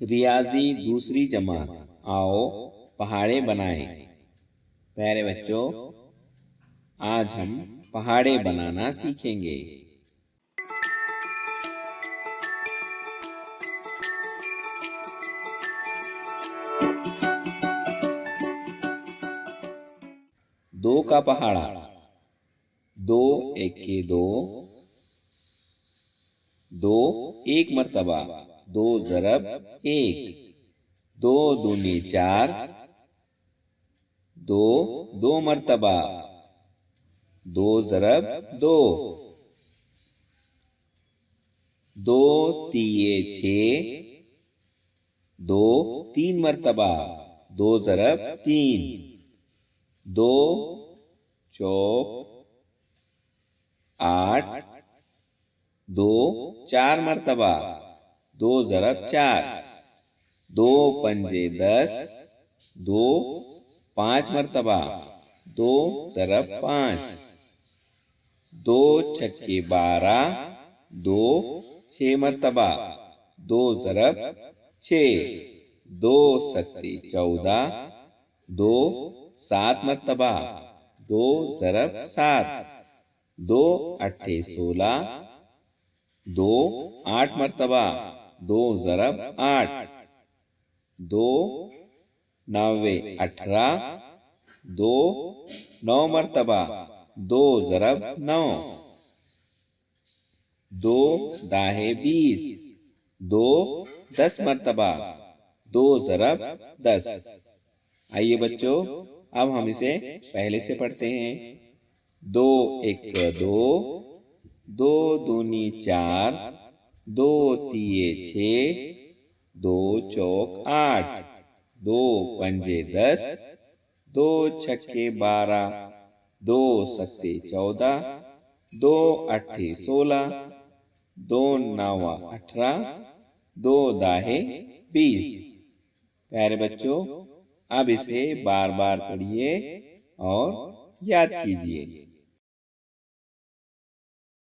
रियाजी दूसरी जमात, आओ पहाड़े बनाएं। प्यारे बच्चों, आज हम पहाड़े बनाना सीखेंगे। दो का पहाड़ा, दो एके दो, दो एक मर्तबा, दो ज़रब एक, दो दूनी चार, दो दो मर्तबा, दो ज़रब दो, दो तिये छः, दो तीन मर्तबा, दो ज़रब तीन, दो चौक आठ, दो चार मर्तबा, दो ज़रब चार, दो पंजे 10, दो पाँच मर्तबा, दो ज़रब 5, दो छक्के 12, दो 6 मर्तबा, दो ज़रब 6, दो सत्ते 14, दो 7 मर्तबा, दो ज़रब 7, दो अट्ठे 16, दो 8 मर्तबा, दो ज़रब 8, दो नवे 18, दो 9 मर्तबा, दो ज़रब 9, दो दाहे 20, दो 10 मर्तबा, दो ज़रब 10। आइए बच्चों, अब हम इसे पहले से पढ़ते हैं। दो एक दो, दो दूनी चार, दो तिये छः, दो चौक 8, दो पंजे 10, दो छक्के 12, दो सत्ते 14, दो अट्ठे 16, दो नवा 18, दो दाहे 20। प्यारे बच्चों, अब इसे बार बार पढ़िए और याद कीजिए।